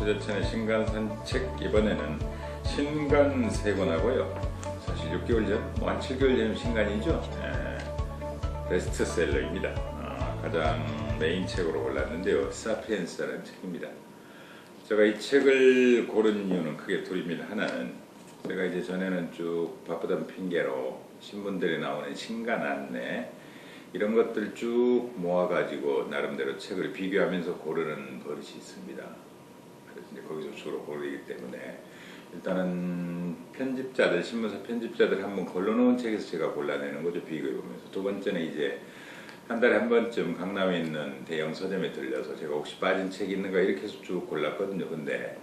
최재천의 신간산책, 이번에는 신간 세 권하고요. 사실 6개월 전, 한 7개월 전 신간이죠. 베스트셀러입니다. 가장 메인 책으로 골랐는데요. 사피엔스라는 책입니다. 제가 이 책을 고른 이유는 크게 둘입니다. 하나는 제가 이제 전에는 쭉 바쁘던 핑계로 신문들에 나오는 신간 안내 이런 것들 쭉 모아가지고 나름대로 책을 비교하면서 고르는 버릇이 있습니다. 그래서 이제 거기서 주로 고르기 때문에 일단은 편집자들, 신문사 편집자들 한번 걸러놓은 책에서 제가 골라내는 거죠. 비교해보면서. 두 번째는 이제 한 달에 한 번쯤 강남에 있는 대형 서점에 들려서 제가 혹시 빠진 책이 있는가 이렇게 해서 쭉 골랐거든요. 근데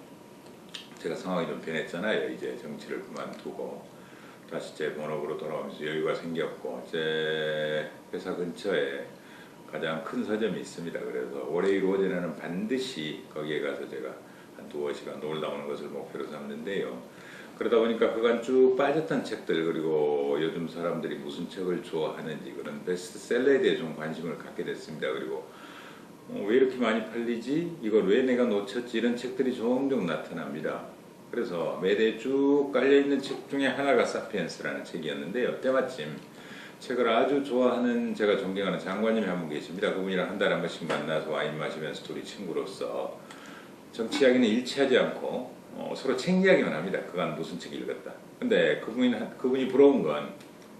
제가 상황이 좀 변했잖아요. 이제 정치를 그만두고 다시 제 본업으로 돌아오면서 여유가 생겼고 제 회사 근처에 가장 큰 서점이 있습니다. 그래서 월요일 오전에는 반드시 거기에 가서 제가 한 2-5시간 놀다 오는 것을 목표로 삼는데요. 그러다 보니까 그간 쭉 빠졌던 책들, 그리고 요즘 사람들이 무슨 책을 좋아하는지 그런 베스트셀러에 대해 좀 관심을 갖게 됐습니다. 그리고 왜 이렇게 많이 팔리지? 이걸 왜 내가 놓쳤지? 이런 책들이 종종 나타납니다. 그래서 매대에 쭉 깔려있는 책 중에 하나가 사피엔스라는 책이었는데요. 때마침 책을 아주 좋아하는 제가 존경하는 장관님이 한 분 계십니다. 그분이랑 한 달에 한 번씩 만나서 와인 마시면서 둘이 친구로서 정치 이야기는 일치하지 않고 서로 책 이야기만 합니다. 그간 무슨 책 읽었다. 근데 그분이 부러운 건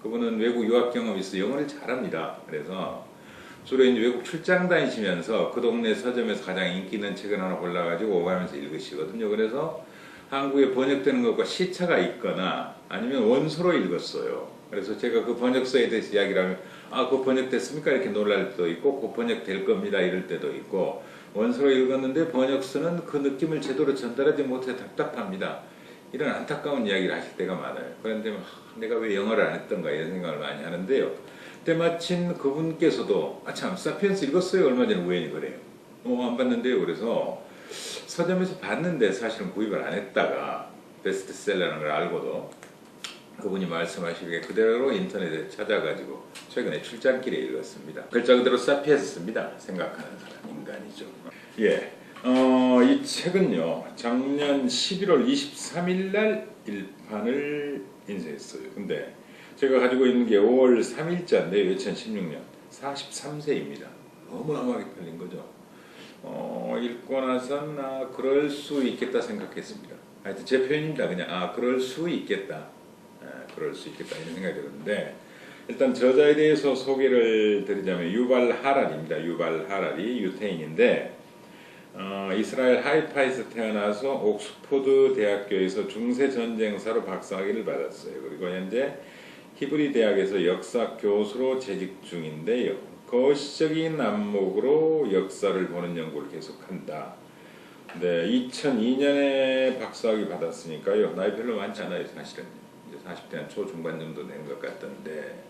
그분은 외국 유학 경험이 있어 영어를 잘합니다. 그래서 주로 이제 외국 출장 다니시면서 그 동네 서점에서 가장 인기 있는 책을 하나 골라가지고 오가면서 읽으시거든요. 그래서 한국에 번역되는 것과 시차가 있거나 아니면 원서로 읽었어요. 그래서 제가 그 번역서에 대해서 이야기를 하면 그거 번역됐습니까? 이렇게 놀랄 때도 있고 그거 번역될 겁니다. 이럴 때도 있고 원서로 읽었는데 번역서는 그 느낌을 제대로 전달하지 못해 답답합니다. 이런 안타까운 이야기를 하실 때가 많아요. 그런데 내가 왜 영어를 안 했던가 이런 생각을 많이 하는데요. 때마침 그분께서도 참 사피엔스 읽었어요? 얼마 전에 우연히 그래요. 안 봤는데요. 그래서 서점에서 봤는데 사실은 구입을 안 했다가 베스트셀러라는 걸 알고도 그분이 말씀하시기에 그대로 인터넷에 찾아가지고 최근에 출장길에 읽었습니다. 글자 그대로 사피엔스입니다. 생각하는 사람, 인간이죠. 이 책은요 작년 11월 23일 날 일판을 인쇄했어요. 근데 제가 가지고 있는 게 5월 3일자인데 2016년 43세입니다. 너무너무하게 팔린 거죠. 읽고 나선 그럴 수 있겠다 생각했습니다. 하여튼 제 표현입니다. 그냥 그럴 수 있겠다. 그럴 수 있겠다 이런 생각이 들었는데 일단 저자에 대해서 소개를 드리자면 유발 하랄입니다. 유발 하랄이 유태인인데 이스라엘 하이파에서 태어나서 옥스포드 대학교에서 중세전쟁사로 박사학위를 받았어요. 그리고 현재 히브리 대학에서 역사 교수로 재직 중인데요. 거시적인 안목으로 역사를 보는 연구를 계속한다. 네, 2002년에 박사학위 받았으니까요. 나이 별로 많지 않아요. 사실은. 이제 40대 한 초중반 정도 된 것 같던데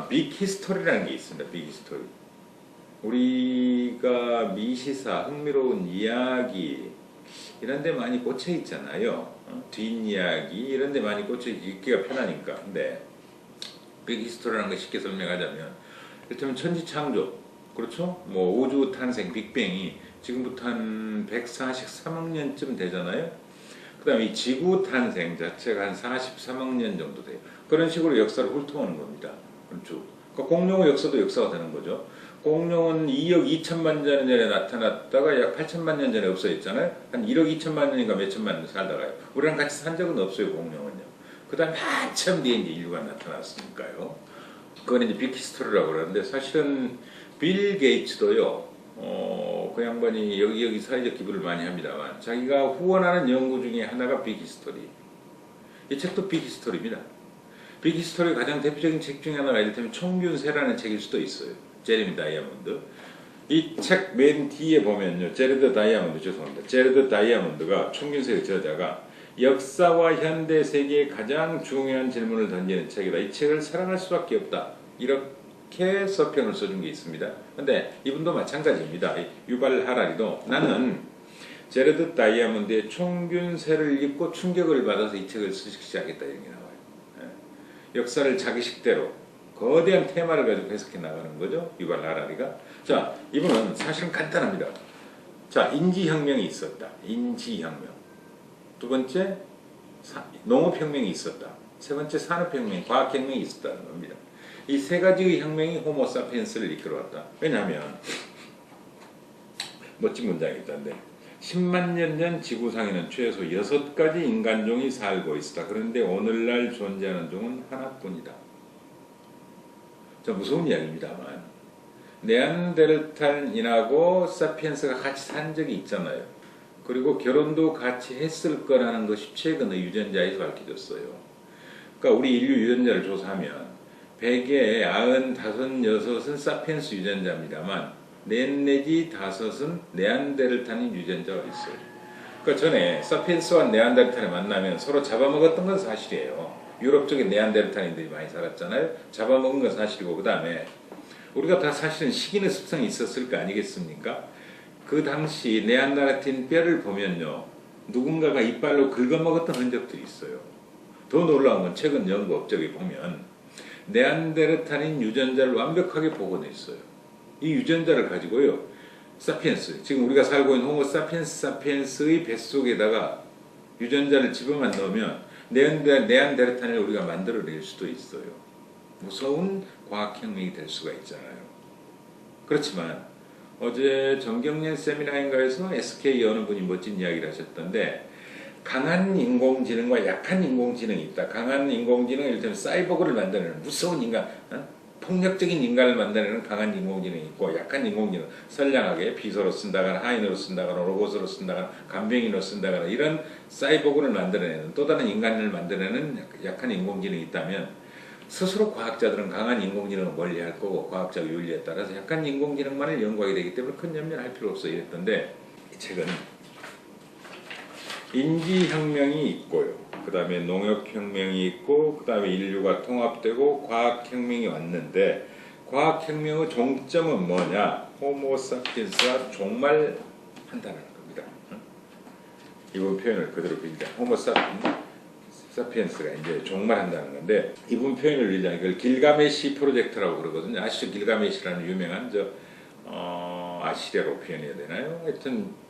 빅 히스토리라는 게 있습니다. 빅 히스토리. 우리가 미시사, 흥미로운 이야기 이런 데 많이 꽂혀 있잖아요. 뒷이야기 이런 데 많이 꽂혀 있기가 편하니까. 근데 빅 히스토리라는 걸 쉽게 설명하자면 이를테면 천지창조, 그렇죠? 뭐 우주 탄생, 빅뱅이 지금부터 한 143억 년쯤 되잖아요. 그 다음에 이 지구 탄생 자체가 한 43억 년 정도 돼요. 그런 식으로 역사를 훑어오는 겁니다. 쭉. 그러니까 공룡의 역사도 역사가 되는 거죠. 공룡은 2억 2천만 년 전에 나타났다가 약 8천만 년 전에 없어졌잖아요. 한 1억 2천만 년인가 몇 천만 년 살다가요. 우리랑 같이 산 적은 없어요, 공룡은요. 그 다음에 한참 뒤에 이제 인류가 나타났으니까요. 그건 이제 빅 히스토리라고 그러는데 사실은 빌 게이츠도요. 그 양반이 여기저기 사회적 기부를 많이 합니다만 자기가 후원하는 연구 중에 하나가 빅 히스토리. 이 책도 빅 히스토리입니다. 빅 히스토리의 가장 대표적인 책 중에 하나가 이를테면 총균세라는 책일 수도 있어요. 제레미 다이아몬드. 이 책 맨 뒤에 보면요. 제레드 다이아몬드가 총균세의 저자가 역사와 현대 세계의 가장 중요한 질문을 던지는 책이다. 이 책을 사랑할 수밖에 없다. 이렇게 서평을 써준 게 있습니다. 근데 이분도 마찬가지입니다. 유발 하라리도 나는 제레드 다이아몬드의 총균세를 읽고 충격을 받아서 이 책을 쓰기 시작했다 이런 게 나와요. 역사를 자기 식대로 거대한 테마를 가지고 해석해 나가는 거죠. 유발 하라리가. 자, 이분은 사실은 간단합니다. 자, 인지혁명이 있었다. 인지혁명. 두 번째, 농업혁명이 있었다. 세 번째, 산업혁명, 과학혁명이 있었다는 겁니다. 이 세 가지의 혁명이 호모사피엔스를 이끌어왔다. 왜냐하면 멋진 문장이 있던데 10만 년 전 지구상에는 최소 6가지 인간종이 살고 있었다. 그런데 오늘날 존재하는 종은 하나뿐이다. 좀 무서운 이야기입니다만 네안데르탈인하고 사피엔스가 같이 산 적이 있잖아요. 그리고 결혼도 같이 했을 거라는 것이 최근의 유전자에서 밝혀졌어요. 그러니까 우리 인류 유전자를 조사하면 100에 95, 6은 사피엔스 유전자입니다만 넷 내지 5은 네안데르탈인 유전자가 있어요. 그러니까 전에 사피엔스와 네안데르탈이 만나면 서로 잡아먹었던 건 사실이에요. 유럽 쪽에 네안데르탈인들이 많이 살았잖아요. 잡아먹은 건 사실이고 그 다음에 우리가 다 사실은 식인의 습성이 있었을 거 아니겠습니까? 그 당시 네안데르탈인 뼈를 보면요. 누군가가 이빨로 긁어먹었던 흔적들이 있어요. 더 놀라운 건 최근 연구 업적에 보면 네안데르탈인 유전자를 완벽하게 복원했어요. 이 유전자를 가지고요. 사피엔스, 지금 우리가 살고 있는 호모 사피엔스의 뱃속에다가 유전자를 집어만 넣으면 네안데르탈을 우리가 만들어낼 수도 있어요. 무서운 과학혁명이 될 수가 있잖아요. 그렇지만 어제 정경련 세미나인가에서 SK 어느 분이 멋진 이야기를 하셨던데 강한 인공지능과 약한 인공지능이 있다. 강한 인공지능은 이를테면 사이보그를 만드는 무서운 인간, 폭력적인 인간을 만드는 강한 인공지능이 있고 약한 인공지능, 선량하게 비서로 쓴다거나 하인으로 쓴다거나 로봇으로 쓴다거나 간병인으로 쓴다거나 이런 사이보그를 만들어내는 또 다른 인간을 만들어내는 약한 인공지능이 있다면 스스로 과학자들은 강한 인공지능을 멀리할 거고 과학적 윤리에 따라서 약한 인공지능만을 연구하게 되기 때문에 큰 염려할 필요 없어 이랬던데 이 책은 인지혁명이 있고요. 그 다음에 농업혁명이 있고 그 다음에 인류가 통합되고 과학혁명이 왔는데 과학혁명의 종점은 뭐냐? 호모사피엔스가 종말한다는 겁니다. 이번 표현을 그대로 빌자. 호모사피엔스가 이제 종말한다는 건데 이분 표현을 빌자. 이걸 길가메시 프로젝트라고 그러거든요. 아시죠? 길가메시라는 유명한 아시리아로 표현해야 되나요? 하여튼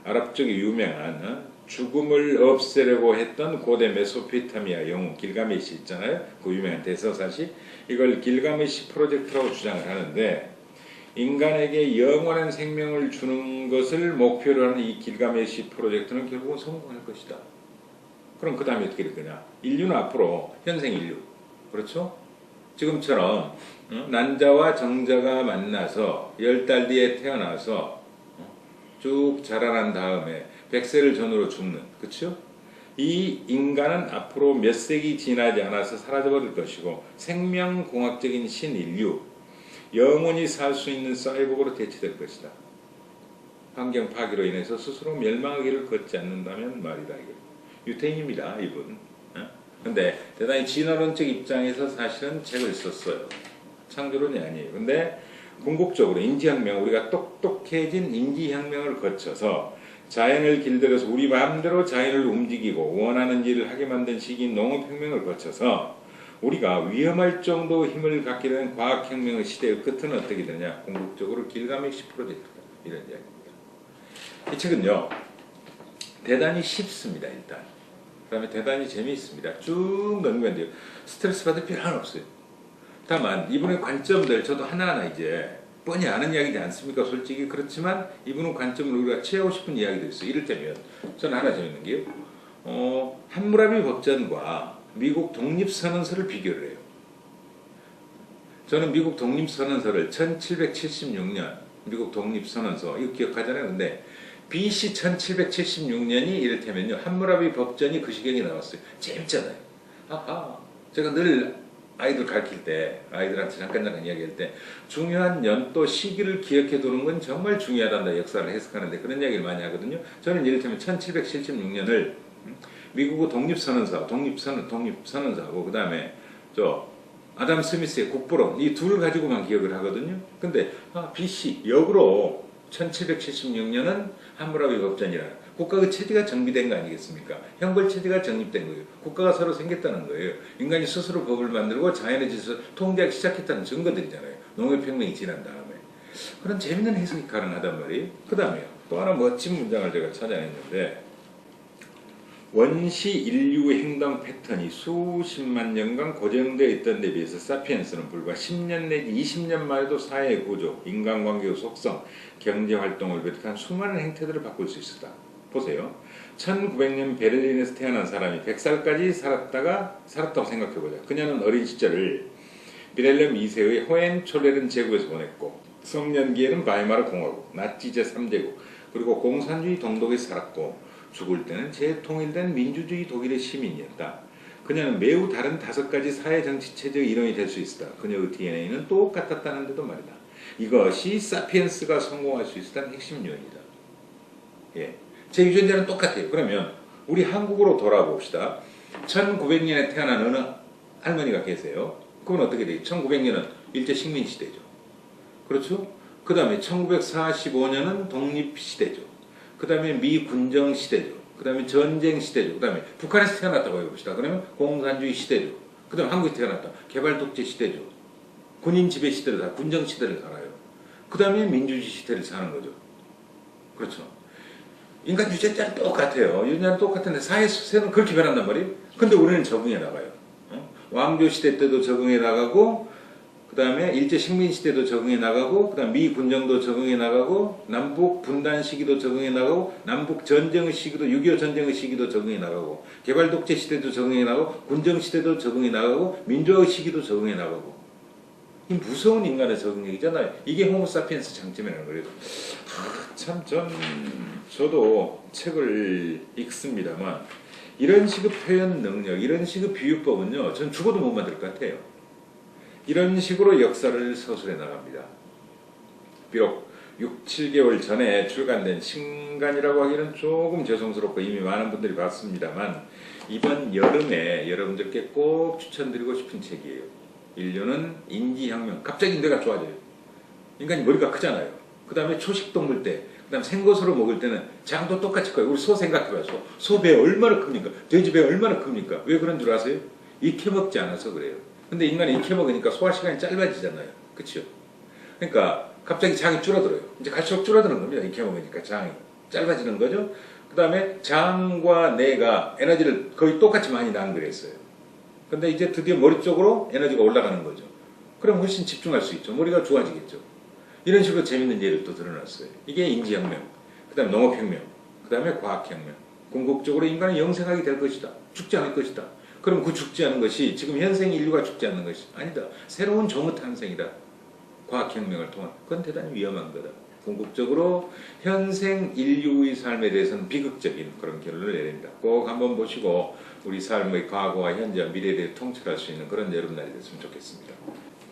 아랍 쪽에 유명한 죽음을 없애려고 했던 고대 메소포타미아 영웅 길가메시 있잖아요. 그 유명한 대서사시. 이걸 길가메시 프로젝트라고 주장을 하는데 인간에게 영원한 생명을 주는 것을 목표로 하는 이 길가메시 프로젝트는 결국은 성공할 것이다. 그럼 그 다음에 어떻게 될 거냐? 인류는 앞으로 현생 인류, 그렇죠? 지금처럼 난자와 정자가 만나서 10달 뒤에 태어나서 쭉 자라난 다음에 100세를 전후로 죽는, 그렇죠? 이 인간은 앞으로 몇 세기 지나지 않아서 사라져버릴 것이고 생명공학적인 신인류, 영원히 살 수 있는 사이보그로 대체될 것이다. 환경 파괴로 인해서 스스로 멸망의 길을 걷지 않는다면 말이다. 유태인입니다, 이분. 근데 대단히 진화론적 입장에서 사실은 책을 썼어요. 창조론이 아니에요. 근데 궁극적으로 인지혁명, 우리가 똑똑해진 인지혁명을 거쳐서 자연을 길들여서 우리 마음대로 자연을 움직이고 원하는 일을 하게 만든 시기인 농업혁명을 거쳐서 우리가 위험할 정도 힘을 갖게 된 과학혁명의 시대의 끝은 어떻게 되냐? 궁극적으로 길가메시 프로젝트다. 이런 이야기입니다. 이 책은요. 대단히 쉽습니다. 일단. 그 다음에 대단히 재미있습니다. 쭉 넘기면 돼요. 스트레스 받을 필요 하나 없어요. 다만 이분의 관점들 저도 하나하나 이제 뻔히 아는 이야기지 않습니까? 솔직히 그렇지만 이분의 관점을 우리가 취하고 싶은 이야기도 있어요. 이를테면 저는 하나 재밌는 게요. 함무라비 법전과 미국 독립선언서를 비교를 해요. 저는 미국 독립선언서를 1776년 미국 독립선언서 이거 기억하잖아요. 근데 BC 1776년이 이를테면요. 함무라비 법전이 그 시경에 나왔어요. 재밌잖아요. 아하. 제가 늘 아이들 가르칠 때, 아이들한테 잠깐 이야기할 때 중요한 연도 시기를 기억해 두는 건 정말 중요하단다. 역사를 해석하는데 그런 이야기를 많이 하거든요. 저는 이를테면 1776년을 미국의 독립선언서하고 그 다음에 아담 스미스의 국부론 이 둘 가지고만 기억을 하거든요. 근데 BC 역으로 1776년은 함무라비 법전이라는 국가의 체제가 정비된 거 아니겠습니까? 형벌 체제가 정립된 거예요. 국가가 서로 생겼다는 거예요. 인간이 스스로 법을 만들고 자연의 질서를 통제하기 시작했다는 증거들이잖아요. 농업혁명이 지난 다음에. 그런 재밌는 해석이 가능하단 말이에요. 그 다음에요. 또 하나 멋진 문장을 제가 찾아냈는데 원시 인류 행동 패턴이 수십만 년간 고정되어 있던 데 비해서 사피엔스는 불과 10년 내지 20년 만에도 사회 구조, 인간관계의 속성, 경제활동을 비롯한 수많은 행태들을 바꿀 수 있었다. 보세요. 1900년 베를린에서 태어난 사람이 100살까지 살았다고 생각해보자. 그녀는 어린 시절을 빌헬름 2세의 호헨초레른 제국에서 보냈고 성년기에는 바이마르 공화국, 나치 제3제국, 그리고 공산주의 동독에서 살았고 죽을 때는 재통일된 민주주의 독일의 시민이었다. 그녀는 매우 다른 5가지 사회 정치 체제의 일원이 될 수 있었다. 그녀의 DNA는 똑같았다는데도 말이다. 이것이 사피엔스가 성공할 수 있었다는 핵심 요인이다. 예. 제 유전자는 똑같아요. 그러면 우리 한국으로 돌아봅시다. 1900년에 태어난 어느 할머니가 계세요. 그건 어떻게 돼요? 1900년은 일제식민시대죠. 그렇죠? 그 다음에 1945년은 독립시대죠. 그 다음에 미군정시대죠. 그 다음에 전쟁시대죠. 그 다음에 북한에서 태어났다고 해봅시다. 그러면 공산주의 시대죠. 그 다음에 한국에 태어났다. 개발독재 시대죠. 군인 지배 시대를 다 군정시대를 살아요. 그 다음에 민주주의 시대를 사는 거죠. 그렇죠. 인간 유전자는 똑같아요. 유전자는 똑같은데 사회 수세는 그렇게 변한단 말이에요. 근데 우리는 적응해 나가요. 왕조 시대 때도 적응해 나가고 그 다음에 일제식민 시대도 적응해 나가고 그 다음 미군정도 적응해 나가고 남북 분단 시기도 적응해 나가고 남북 전쟁의 시기도 6.25 전쟁의 시기도 적응해 나가고 개발독재 시대도 적응해 나가고 군정 시대도 적응해 나가고 민주화의 시기도 적응해 나가고 이 무서운 인간의 적응력이잖아요. 이게 호모사피엔스 장점이라는 거예요. 참 저도 책을 읽습니다만 이런 식의 표현 능력, 이런 식의 비유법은요, 전 죽어도 못 만들 것 같아요. 이런 식으로 역사를 서술해 나갑니다. 비록 6, 7개월 전에 출간된 신간이라고 하기는 조금 죄송스럽고 이미 많은 분들이 봤습니다만 이번 여름에 여러분들께 꼭 추천드리고 싶은 책이에요. 인류는 인지혁명. 갑자기 뇌가 좋아져요. 인간이 머리가 크잖아요. 그 다음에 초식동물 때, 그 다음 생것으로 먹을 때는 장도 똑같이 커요. 우리 소 생각해봐요. 소 배 얼마나 큽니까? 돼지 배 얼마나 큽니까? 왜 그런 줄 아세요? 익혀먹지 않아서 그래요. 근데 인간이 익혀먹으니까 소화 시간이 짧아지잖아요. 그쵸? 그러니까 갑자기 장이 줄어들어요. 이제 갈수록 줄어드는 겁니다. 익혀먹으니까 장이 짧아지는 거죠. 그 다음에 장과 뇌가 에너지를 거의 똑같이 많이 낭비했어요. 근데 이제 드디어 머리 쪽으로 에너지가 올라가는 거죠. 그럼 훨씬 집중할 수 있죠. 머리가 좋아지겠죠. 이런 식으로 재밌는 예를 또 드러났어요. 이게 인지혁명, 그 다음에 농업혁명, 그 다음에 과학혁명. 궁극적으로 인간은 영생하게 될 것이다. 죽지 않을 것이다. 그럼 그 죽지 않은 것이 지금 현생 인류가 죽지 않는 것이 아니다. 새로운 종의 탄생이다. 과학혁명을 통한. 그건 대단히 위험한 거다. 궁극적으로 현생 인류의 삶에 대해서는 비극적인 그런 결론을 내립니다. 꼭 한번 보시고 우리 삶의 과거와 현재와 미래에 대해 통찰할 수 있는 그런 여름날이 됐으면 좋겠습니다.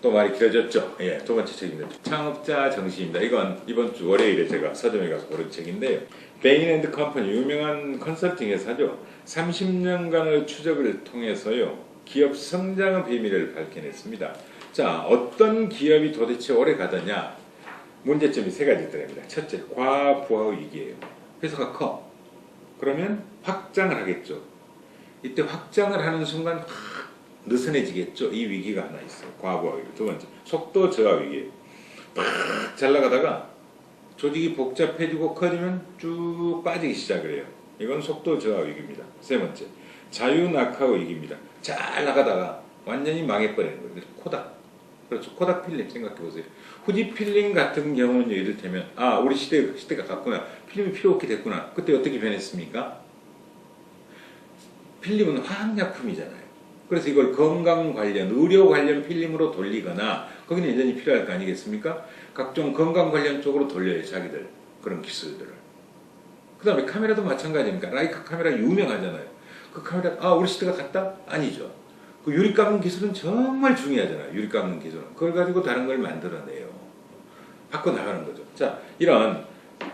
또 말이 길어졌죠. 예, 두 번째 책입니다. 창업자 정신입니다. 이건 이번 주 월요일에 제가 서점에 가서 고른 책인데요. 베인 앤드 컴퍼니 유명한 컨설팅 회사죠. 30년간의 추적을 통해서요. 기업 성장의 비밀을 밝혀냈습니다. 자, 어떤 기업이 도대체 오래 가더냐? 문제점이 3가지 있답니다. 첫째, 과부하 위기예요. 회사가 커. 그러면 확장을 하겠죠. 이때 확장을 하는 순간 확 느슨해지겠죠. 이 위기가 하나 있어요. 과부하 위기. 두 번째, 속도 저하 위기예요. 막 잘 나가다가 조직이 복잡해지고 커지면 쭉 빠지기 시작을 해요. 이건 속도 저하 위기입니다. 세 번째, 자유 낙하 위기입니다. 잘 나가다가 완전히 망해버리는 거예요. 코닥. 그렇죠. 코닥 필름 생각해보세요. 후지 필름 같은 경우는 이를테면 우리 시대가 갔구나. 필름이 필요 없게 됐구나. 그때 어떻게 변했습니까? 필름은 화학약품이잖아요. 그래서 이걸 건강 관련, 의료 관련 필름으로 돌리거나 거기는 여전히 필요할 거 아니겠습니까? 각종 건강 관련 쪽으로 돌려요. 자기들 그런 기술들을. 그 다음에 카메라도 마찬가지입니까? 라이카 카메라 유명하잖아요. 그 카메라 우리 시대가 갔다? 아니죠. 그 유리 깎는 기술은 정말 중요하잖아요. 유리 깎는 기술은. 그걸 가지고 다른 걸 만들어내요. 바꿔나가는 거죠. 자, 이런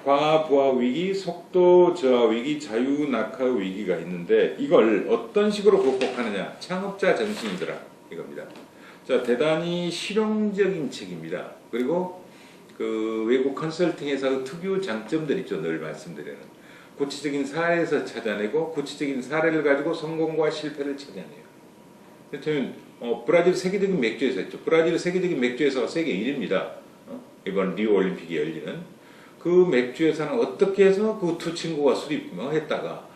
과부하 위기, 속도 저하 위기, 자유 낙하 위기가 있는데 이걸 어떤 식으로 극복하느냐? 창업자 정신이더라. 이겁니다. 자, 대단히 실용적인 책입니다. 그리고 그 외국 컨설팅 회사의 특유 장점들 있죠. 늘 말씀드리는. 구체적인 사례에서 찾아내고 구체적인 사례를 가지고 성공과 실패를 찾아내요. 그렇다면 브라질 세계적인 맥주 회사 있죠. 브라질 세계적인 맥주 회사가 세계 1위입니다. 이번 리우 올림픽이 열리는 그 맥주 회사는 어떻게 해서 그 두 친구가 수립했다가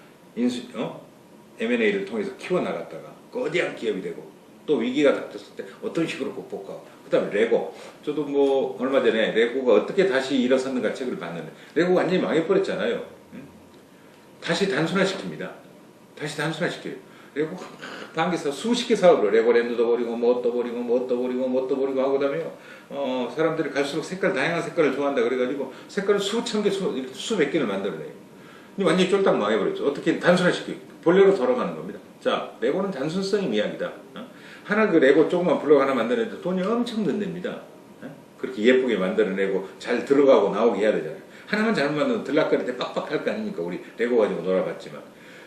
M&A를 통해서 키워나갔다가 거대한 기업이 되고 또 위기가 닥쳤을 때 어떤 식으로 극복하고 그 다음에 레고 저도 뭐 얼마 전에 레고가 어떻게 다시 일어섰는가 책을 봤는데 레고가 완전히 망해버렸잖아요. 다시 단순화시킵니다. 다시 단순화시켜요. 레고 단계에서 수십 개 사업을 레고랜드도 버리고 뭣도 버리고 뭣도 버리고 뭣도 버리고 하고 그다음에요. 사람들이 갈수록 다양한 색깔을 좋아한다 그래가지고 색깔을 수천 개, 수백 개를 만들어내요. 완전히 쫄딱 망해버렸죠. 어떻게 단순화시켜요. 본래로 돌아가는 겁니다. 자, 레고는 단순성이 이야기다. 하나 그 레고 조그만 블록 하나 만드는데 돈이 엄청 든답니다. 그렇게 예쁘게 만들어내고 잘 들어가고 나오게 해야 되잖아요. 하나만 잘못 만들면 들락거릴 때 빡빡할 거 아닙니까? 우리 레고 가지고 놀아봤지만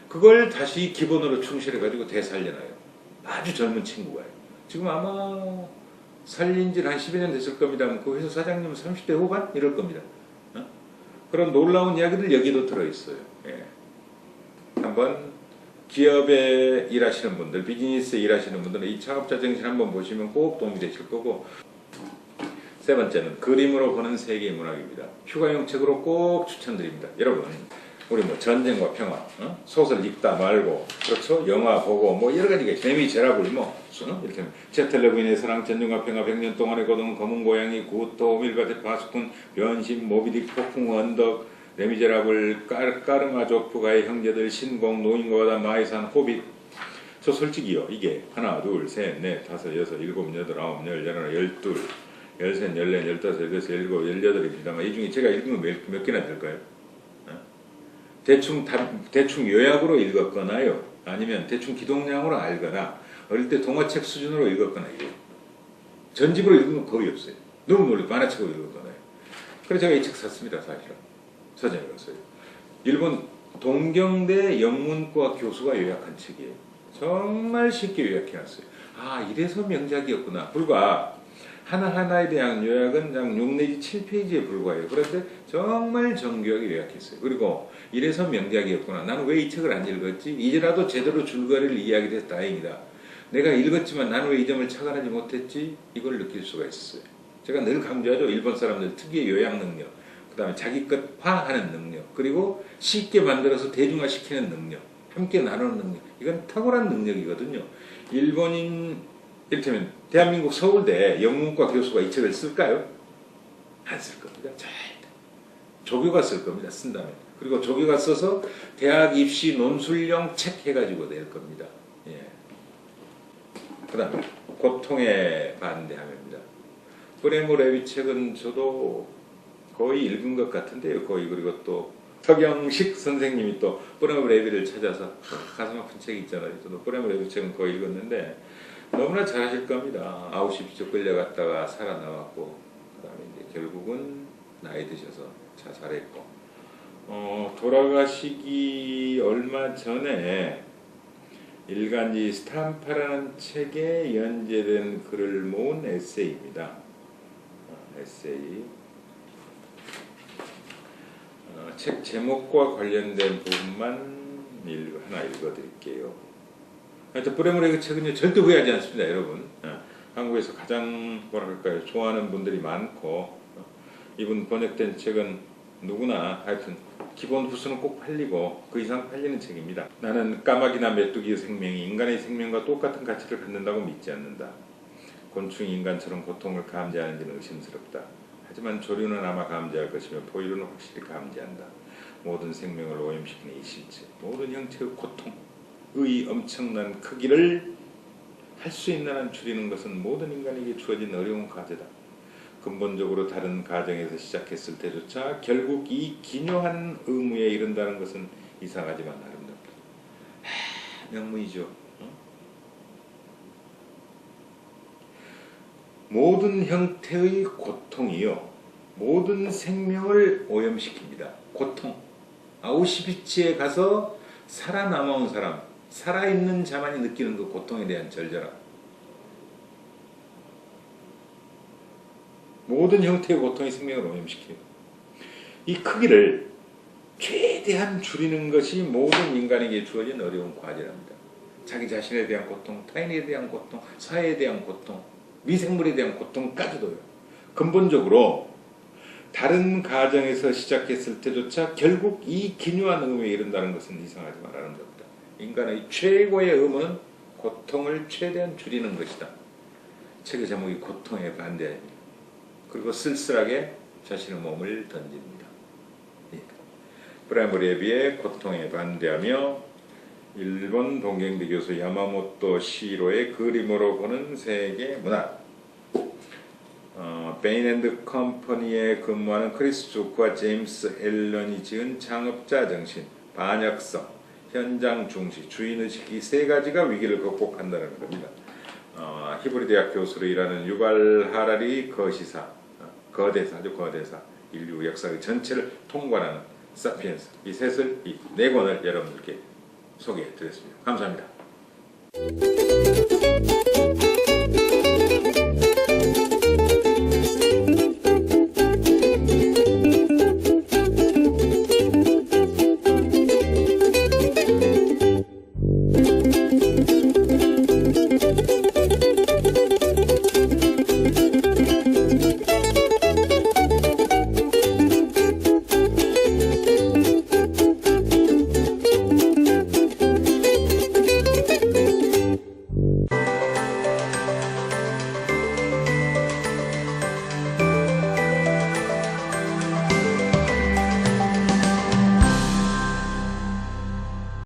그걸 다시 기본으로 충실해가지고 되살려놔요. 아주 젊은 친구가요. 지금 아마 살린 지는 한 10여 년 됐을 겁니다. 그 회사 사장님은 30대 후반? 이럴 겁니다. 그런 놀라운 이야기들 여기도 들어있어요. 예. 한번 기업에 일하시는 분들, 비즈니스에 일하시는 분들은 이 창업자 정신 한번 보시면 꼭 도움이 되실 거고 세 번째는 그림으로 보는 세계 문학입니다. 휴가용 책으로 꼭 추천드립니다. 여러분 우리 뭐 전쟁과 평화, 소설 읽다 말고 그렇죠? 영화 보고 뭐 여러 가지가 레미제라블 이렇게 제텔레빈의 사랑, 전쟁과 평화, 100년 동안의 고동, 검은 고양이, 구토, 밀가데 파수꾼, 변신, 모비딕, 폭풍, 언덕, 레미제라블, 까르마조프가의 형제들, 신공, 노인과다, 마이산, 호빗. 저 솔직히요 이게 하나, 둘, 셋, 넷, 다섯, 여섯, 일곱, 여덟, 아홉, 열, 열하나, 열둘, 열셋, 열넷, 열다섯, 열여섯, 열일곱, 열여덟입니다만 이 중에 제가 읽은 거 몇 개나 될까요? 대충 요약으로 읽었거나요. 아니면 대충 기동량으로 알거나 어릴 때 동화책 수준으로 읽었거나 이래요. 전집으로 읽은 건 거의 없어요. 너무 놀래 만화책으로 읽었거나요. 그래서 제가 이 책 샀습니다. 사실은. 서점에 갔어요. 일본 동경대 영문과 교수가 요약한 책이에요. 정말 쉽게 요약해놨어요. 아 이래서 명작이었구나. 불과 하나하나에 대한 요약은 약 6 내지 7페이지에 불과해요. 그런데 정말 정교하게 요약했어요. 그리고 이래서 명작이었구나. 나는 왜 이 책을 안 읽었지? 이제라도 제대로 줄거리를 이해하게 돼서 다행이다. 내가 읽었지만 나는 왜 이 점을 착안하지 못했지? 이걸 느낄 수가 있었어요. 제가 늘 강조하죠. 일본 사람들 특유의 요약 능력, 그 다음에 자기 것화하는 능력, 그리고 쉽게 만들어서 대중화시키는 능력, 함께 나누는 능력. 이건 탁월한 능력이거든요. 일본인 이를테면 대한민국 서울대 영문과 교수가 이 책을 쓸까요? 안 쓸 겁니다. 절대. 조교가 쓸 겁니다. 쓴다면. 그리고 조교가 써서 대학 입시 논술용 책 해가지고 낼 겁니다. 예. 그 다음에 고통에 반대함입니다. 브레모 레비 책은 저도 거의 읽은 것 같은데요. 거의. 그리고 또 서경식 선생님이 또 브레모 레비를 찾아서 가슴 아픈 책이 있잖아요. 저도 브레모 레비 책은 거의 읽었는데 너무나 잘하실 겁니다. 아우슈비츠 끌려갔다가 살아나왔고 그 다음에 이제 결국은 나이 드셔서 자살했고 돌아가시기 얼마 전에 일간지 스탐파라는 책에 연재된 글을 모은 에세이입니다. 에세이. 책 제목과 관련된 부분만 하나 읽어드릴게요. 하여튼 브레모레그 책은요 절대 후회하지 않습니다, 여러분. 한국에서 가장 뭐랄까요 좋아하는 분들이 많고 이분 번역된 책은 누구나 하여튼 기본 후수는 꼭 팔리고 그 이상 팔리는 책입니다. 나는 까마귀나 메뚜기의 생명이 인간의 생명과 똑같은 가치를 갖는다고 믿지 않는다. 곤충이 인간처럼 고통을 감지하는지는 의심스럽다. 하지만 조류는 아마 감지할 것이며 포유류는 확실히 감지한다. 모든 생명을 오염시키는 이 실체, 모든 형태의 고통의 엄청난 크기를 할 수 있는 한 줄이는 것은 모든 인간에게 주어진 어려운 과제다. 근본적으로 다른 가정에서 시작했을 때조차 결국 이 기묘한 의무에 이른다는 것은 이상하지만 아름답다. 명문이죠. 모든 형태의 고통이요 모든 생명을 오염시킵니다. 고통. 아우슈비츠에 가서 살아남아온 사람, 살아있는 자만이 느끼는 그 고통에 대한 절절함. 모든 형태의 고통이 생명을 오염시켜요. 이 크기를 최대한 줄이는 것이 모든 인간에게 주어진 어려운 과제랍니다. 자기 자신에 대한 고통, 타인에 대한 고통, 사회에 대한 고통, 미생물에 대한 고통까지도요. 근본적으로 다른 가정에서 시작했을 때조차 결국 이 기묘한 음에 이른다는 것은 이상하지 말라는 겁니다. 인간의 최고의 음은 고통을 최대한 줄이는 것이다. 책의 제목이 고통에 반대입니다. 그리고 쓸쓸하게 자신의 몸을 던집니다. 프라이머 레비의 고통에 반대하며 일본 동경대 교수 야마모토 시로의 그림으로 보는 세계 문학. 베인 앤드 컴퍼니에 근무하는 크리스 주크와 제임스 앨런이 지은 창업자 정신, 반역성, 현장 중시, 주인의식 이 세 가지가 위기를 극복한다는 겁니다. 히브리 대학 교수로 일하는 유발 하라리 거시사, 거대사죠, 거대사. 인류 역사의 전체를 통괄하는 사피엔스. 이 셋을, 이 네 권을 여러분들께 소개해 드렸습니다. 감사합니다.